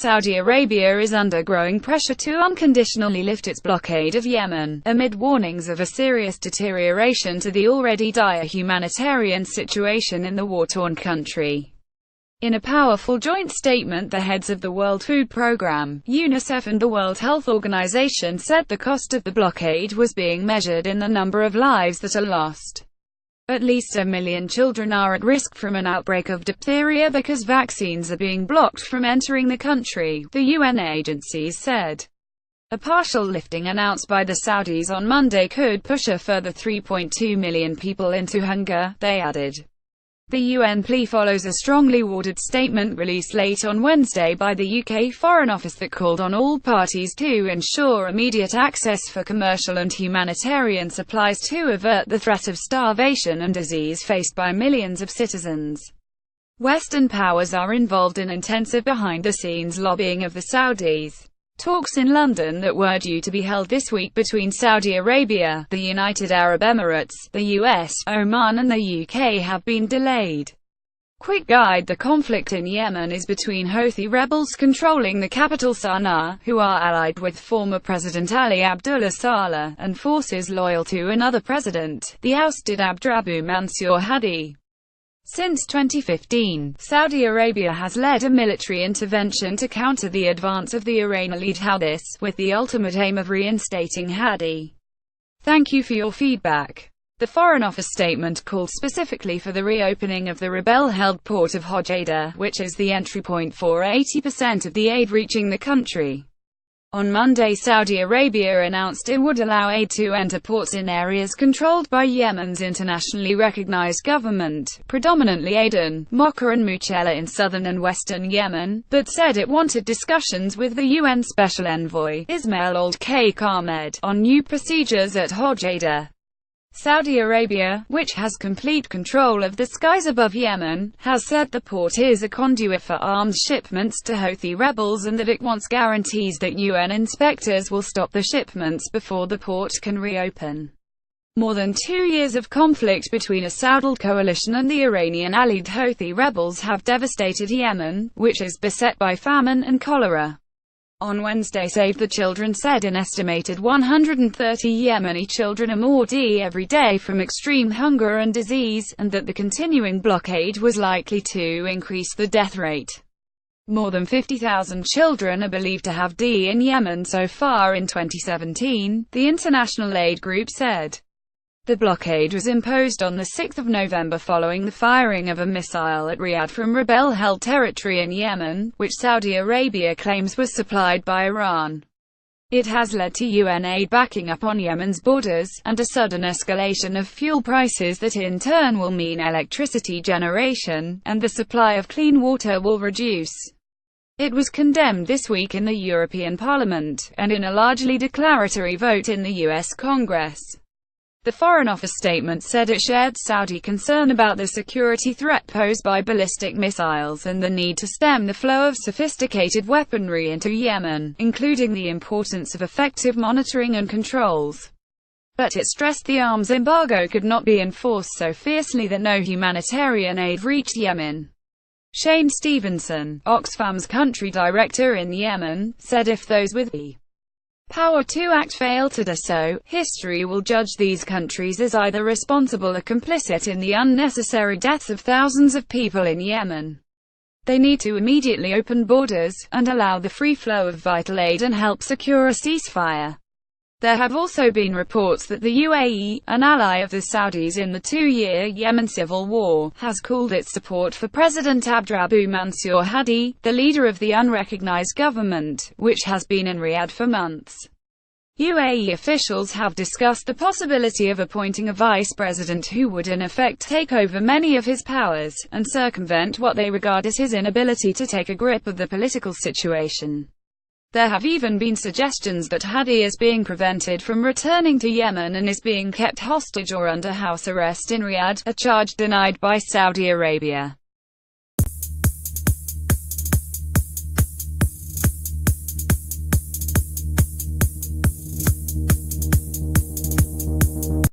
Saudi Arabia is under growing pressure to unconditionally lift its blockade of Yemen, amid warnings of a serious deterioration to the already dire humanitarian situation in the war-torn country. In a powerful joint statement, the heads of the World Food Programme, UNICEF and the World Health Organization said the cost of the blockade was being measured in the number of lives that are lost. At least 1 million children are at risk from an outbreak of diphtheria because vaccines are being blocked from entering the country, the UN agencies said. A partial lifting announced by the Saudis on Monday could push a further 3.2 million people into hunger, they added. The UN plea follows a strongly worded statement released late on Wednesday by the UK Foreign Office that called on all parties to ensure immediate access for commercial and humanitarian supplies to avert the threat of starvation and disease faced by millions of citizens. Western powers are involved in intensive behind-the-scenes lobbying of the Saudis. Talks in London that were due to be held this week between Saudi Arabia, the United Arab Emirates, the US, Oman and the UK have been delayed. Quick guide: the conflict in Yemen is between Houthi rebels controlling the capital Sana'a, who are allied with former President Ali Abdullah Saleh, and forces loyal to another president, the ousted Abdrabbu Mansur Hadi. Since 2015, Saudi Arabia has led a military intervention to counter the advance of the Iranian-led Houthis, with the ultimate aim of reinstating Hadi. Thank you for your feedback. The Foreign Office statement called specifically for the reopening of the rebel-held port of Hodeida, which is the entry point for 80% of the aid reaching the country. On Monday, Saudi Arabia announced it would allow aid to enter ports in areas controlled by Yemen's internationally recognized government, predominantly Aden, Mocha and Muchela in southern and western Yemen, but said it wanted discussions with the UN Special Envoy, Ismail Old-Sheikh Ahmed, on new procedures at Hodeida. Saudi Arabia, which has complete control of the skies above Yemen, has said the port is a conduit for arms shipments to Houthi rebels and that it wants guarantees that UN inspectors will stop the shipments before the port can reopen. More than 2 years of conflict between a Saudi coalition and the Iranian-allied Houthi rebels have devastated Yemen, which is beset by famine and cholera. On Wednesday, Save the Children said an estimated 130 Yemeni children are more every day from extreme hunger and disease, and that the continuing blockade was likely to increase the death rate. More than 50,000 children are believed to have in Yemen so far in 2017, the international aid group said. The blockade was imposed on 6 November following the firing of a missile at Riyadh from rebel-held territory in Yemen, which Saudi Arabia claims was supplied by Iran. It has led to UN aid backing up on Yemen's borders, and a sudden escalation of fuel prices that in turn will mean electricity generation, and the supply of clean water will reduce. It was condemned this week in the European Parliament, and in a largely declaratory vote in the US Congress. The Foreign Office statement said it shared Saudi concern about the security threat posed by ballistic missiles and the need to stem the flow of sophisticated weaponry into Yemen, including the importance of effective monitoring and controls. But it stressed the arms embargo could not be enforced so fiercely that no humanitarian aid reached Yemen. Shane Stevenson, Oxfam's country director in Yemen, said if those with the power to act fail to do so, history will judge these countries as either responsible or complicit in the unnecessary deaths of thousands of people in Yemen. They need to immediately open borders, and allow the free flow of vital aid and help secure a ceasefire. There have also been reports that the UAE, an ally of the Saudis in the 2-year Yemen civil war, has called its support for President Abdrabbu Mansur Hadi, the leader of the unrecognized government, which has been in Riyadh for months. UAE officials have discussed the possibility of appointing a vice president who would in effect take over many of his powers, and circumvent what they regard as his inability to take a grip of the political situation. There have even been suggestions that Hadi is being prevented from returning to Yemen and is being kept hostage or under house arrest in Riyadh, a charge denied by Saudi Arabia.